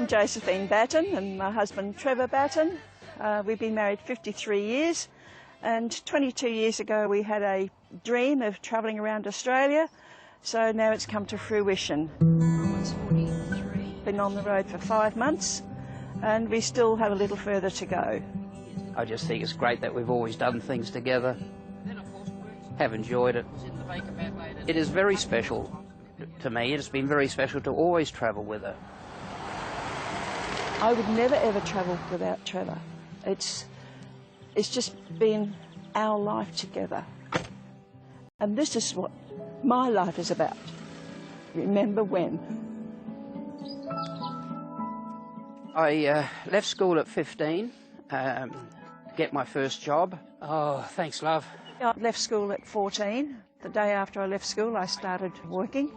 I'm Josephine Batten and my husband Trevor Batten. We've been married 53 years, and 22 years ago we had a dream of travelling around Australia, so now it's come to fruition. Been on the road for 5 months and we still have a little further to go. I just think it's great that we've always done things together, have enjoyed it. It is very special to me. It's been very special to always travel with her. I would never ever travel without Trevor. It's just been our life together. And this is what my life is about. Remember when? I left school at 15, get my first job. Oh, thanks, love. I left school at 14. The day after I left school, I started working.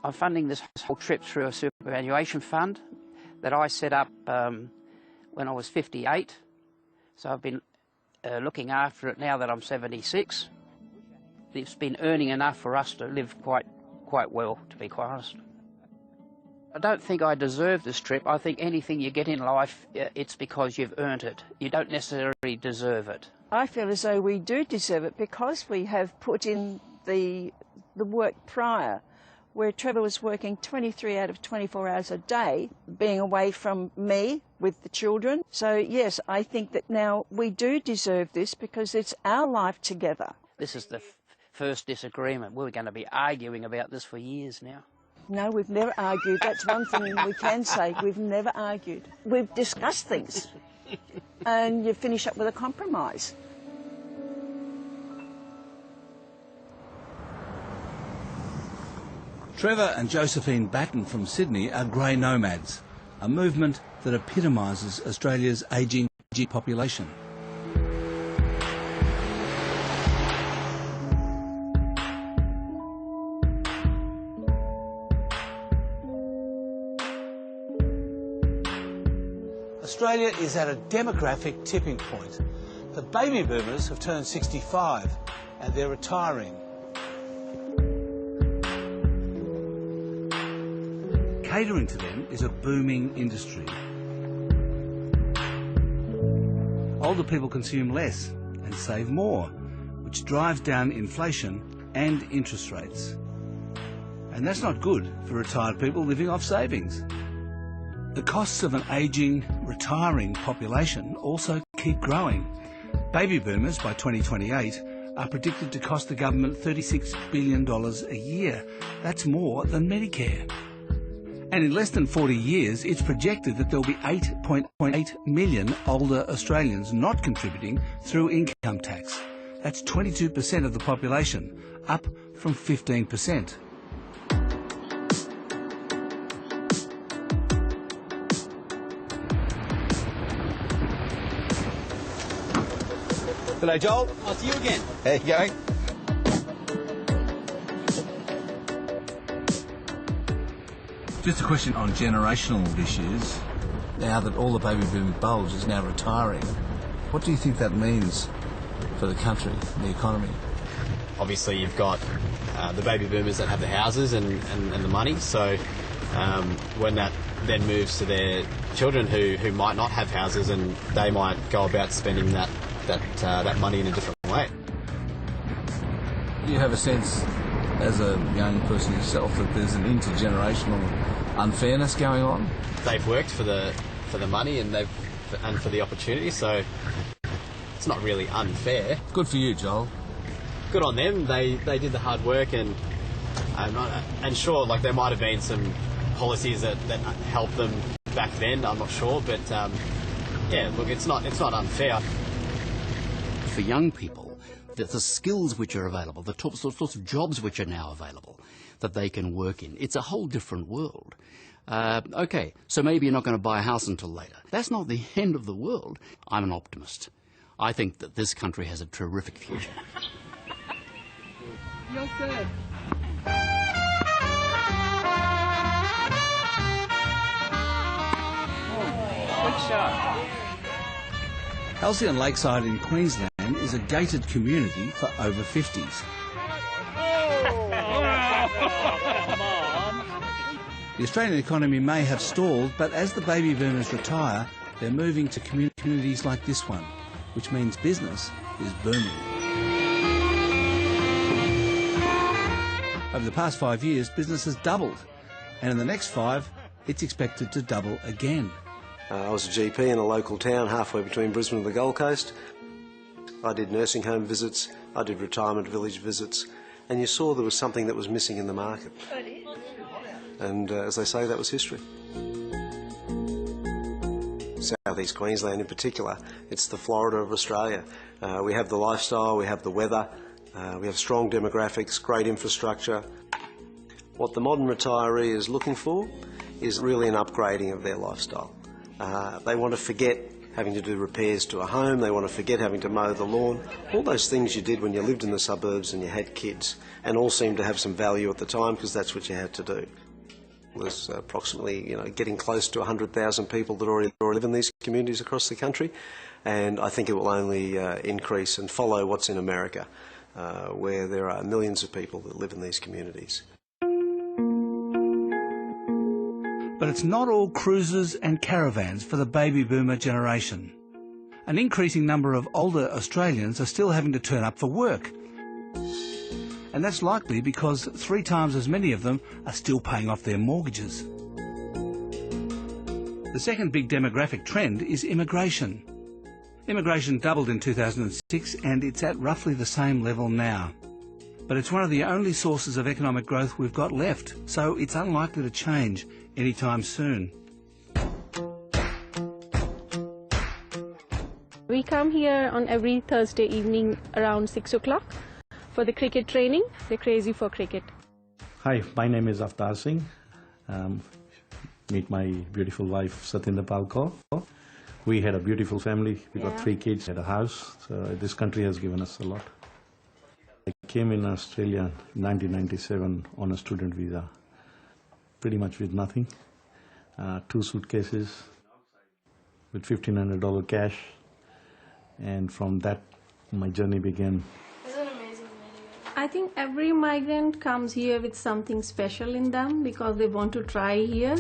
I'm funding this whole trip through a superannuation fund that I set up when I was 58. So I've been looking after it now that I'm 76. It's been earning enough for us to live quite well, to be quite honest. I don't think I deserve this trip. I think anything you get in life, it's because you've earned it. You don't necessarily deserve it. I feel as though we do deserve it because we have put in the work prior, where Trevor was working 23 out of 24 hours a day, being away from me with the children. So yes, I think that now we do deserve this because it's our life together. This is the first disagreement. We're going to be arguing about this for years now. No, we've never argued. That's one thing we can say. We've never argued. We've discussed things and you finish up with a compromise. Trevor and Josephine Batten from Sydney are grey nomads, a movement that epitomises Australia's ageing population. Australia is at a demographic tipping point. The baby boomers have turned 65 and they're retiring. Catering to them is a booming industry. Older people consume less and save more, which drives down inflation and interest rates. And that's not good for retired people living off savings. The costs of an ageing, retiring population also keep growing. Baby boomers by 2028 are predicted to cost the government $36 billion a year. That's more than Medicare. And in less than 40 years, it's projected that there'll be 8.8 million older Australians not contributing through income tax. That's 22% of the population, up from 15%. Hello, Joel. I'll see you again. How you going? Just a question on generational issues. Now that all the baby boom bulge is now retiring, what do you think that means for the country, the economy? Obviously, you've got the baby boomers that have the houses and the money, so when that then moves to their children who might not have houses, and they might go about spending that money in a different way. Do you have a sense, as a young person yourself, that there's an intergenerational unfairness going on? They've worked for the money and for the opportunity, so it's not really unfair. Good for you, Joel. Good on them. They did the hard work, and sure, like there might have been some policies that helped them back then. I'm not sure, but yeah, look, it's not unfair. For young people, the skills which are available, the sorts of jobs which are now available that they can work in, it's a whole different world. Okay, so maybe you're not going to buy a house until later. That's not the end of the world. I'm an optimist. I think that this country has a terrific future. You're good. Good shot. Halcyon Lakeside in Queensland is a gated community for over 50s. The Australian economy may have stalled, but as the baby boomers retire, they're moving to communities like this one, which means business is booming. Over the past 5 years, business has doubled, and in the next 5, it's expected to double again. I was a GP in a local town halfway between Brisbane and the Gold Coast. I did nursing home visits, I did retirement village visits, and you saw there was something that was missing in the market. And as they say, that was history. South East Queensland in particular, it's the Florida of Australia. We have the lifestyle, we have the weather, we have strong demographics, great infrastructure. What the modern retiree is looking for is really an upgrading of their lifestyle. They want to forget having to do repairs to a home, they want to forget having to mow the lawn, all those things you did when you lived in the suburbs and you had kids, and all seemed to have some value at the time because that's what you had to do. There's approximately, getting close to 100,000 people that already live in these communities across the country, and I think it will only increase and follow what's in America, where there are millions of people that live in these communities. But it's not all cruises and caravans for the baby boomer generation. An increasing number of older Australians are still having to turn up for work. And that's likely because 3 times as many of them are still paying off their mortgages. The second big demographic trend is immigration. Immigration doubled in 2006 and it's at roughly the same level now. But it's one of the only sources of economic growth we've got left, so it's unlikely to change anytime soon. We come here on every Thursday evening around 6 o'clock for the cricket training. They're crazy for cricket. Hi, my name is Avtar Singh. Meet my beautiful wife Satinder Palkar. We had a beautiful family. We got 3 kids, had a house. So this country has given us a lot. I came in Australia in 1997 on a student visa, pretty much with nothing. 2 suitcases with $1,500 cash, and from that my journey began. I think every migrant comes here with something special in them because they want to try here.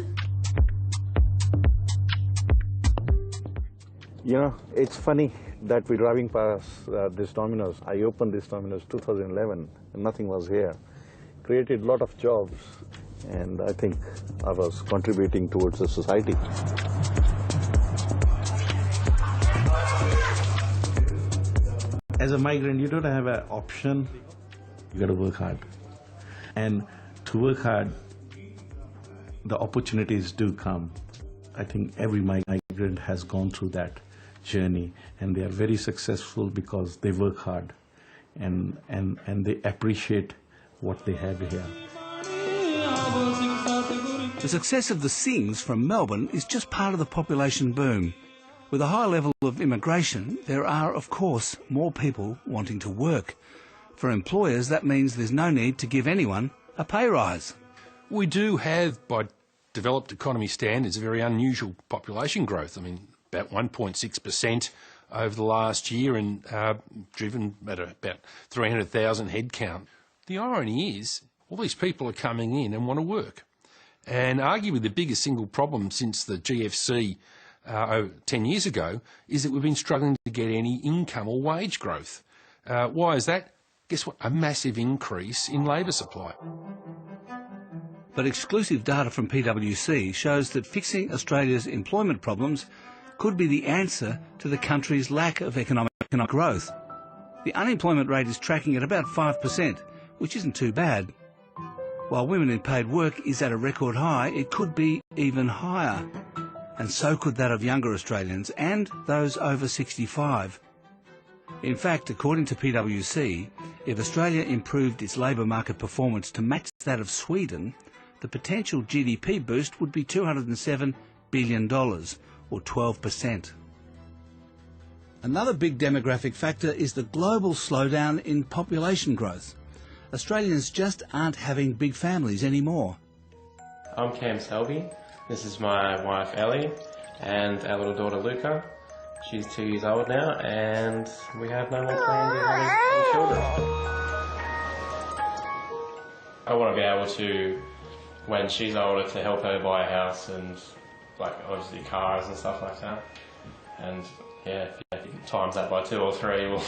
It's funny that we're driving past this Domino's. I opened this Domino's 2011 and nothing was here. Created a lot of jobs, and I think I was contributing towards the society. As a migrant, you don't have an option. You got to work hard. And to work hard, the opportunities do come. I think every migrant has gone through that journey, and they are very successful because they work hard and they appreciate what they have here. The success of the Singhs from Melbourne is just part of the population boom. With a high level of immigration, there are, of course, more people wanting to work. For employers, that means there's no need to give anyone a pay rise. We do have, by developed economy standards, a very unusual population growth. I mean, about 1.6% over the last year, and driven at about 300,000 head count. The irony is, all these people are coming in and want to work. And arguably the biggest single problem since the GFC 10 years ago is that we've been struggling to get any income or wage growth. Why is that? Guess what? A massive increase in labour supply. But exclusive data from PwC shows that fixing Australia's employment problems could be the answer to the country's lack of economic growth. The unemployment rate is tracking at about 5%, which isn't too bad. While women in paid work is at a record high, it could be even higher. And so could that of younger Australians and those over 65. In fact, according to PwC, if Australia improved its labour market performance to match that of Sweden, the potential GDP boost would be $207 billion, or 12%. Another big demographic factor is the global slowdown in population growth. Australians just aren't having big families anymore. I'm Cam Selby. This is my wife Ellie and our little daughter Luca. She's 2 years old now, and we have no more plans of having any children. I want to be able to when she's older to help her buy a house and like obviously cars and stuff like that. And yeah, if you times that by 2 or 3, well,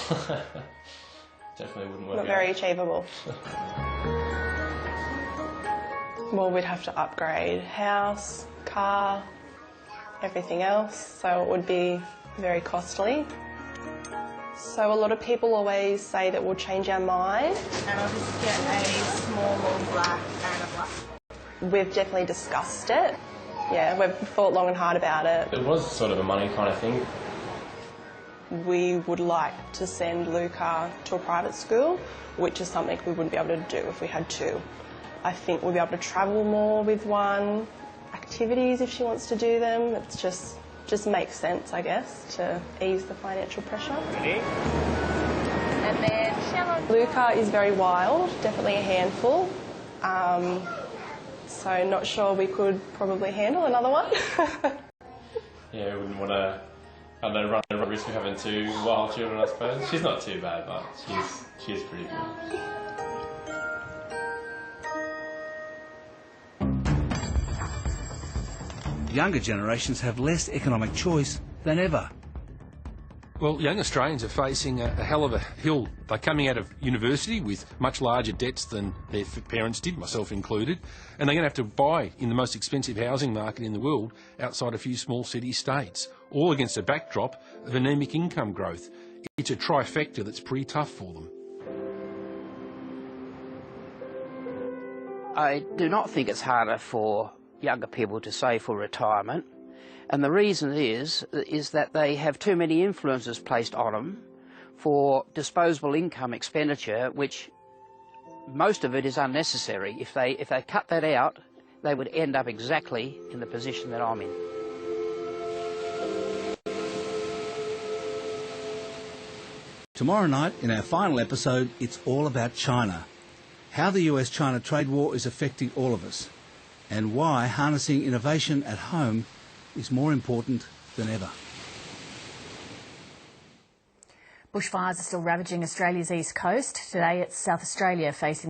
definitely wouldn't work. Not very achievable. Well, we'd have to upgrade house, car, everything else, so it would be very costly. So a lot of people always say that we'll change our mind. And I'll just get a small black and a black. We've definitely discussed it. Yeah, we've thought long and hard about it. It was sort of a money kind of thing. We would like to send Luca to a private school, which is something we wouldn't be able to do if we had two. I think we'll be able to travel more with one, activities if she wants to do them. It's just makes sense, I guess, to ease the financial pressure. And then Shallow. Luca is very wild, definitely a handful. So not sure we could probably handle another one. Yeah, we wouldn't want to, I don't know, run the risk of having 2 wild children, I suppose. She's not too bad, but she's pretty good. Younger generations have less economic choice than ever. Well, young Australians are facing a hell of a hill. They're coming out of university with much larger debts than their parents did, myself included, and they're going to have to buy in the most expensive housing market in the world outside a few small city states, all against a backdrop of anemic income growth. It's a trifecta that's pretty tough for them. I do not think it's harder for younger people to save for retirement, and the reason is that they have too many influences placed on them for disposable income expenditure, which most of it is unnecessary. If they cut that out, they would end up exactly in the position that I'm in. Tomorrow night, in our final episode, it's all about China. How the US-China trade war is affecting all of us, and why harnessing innovation at home is more important than ever. Bushfires are still ravaging Australia's east coast. Today it's South Australia facing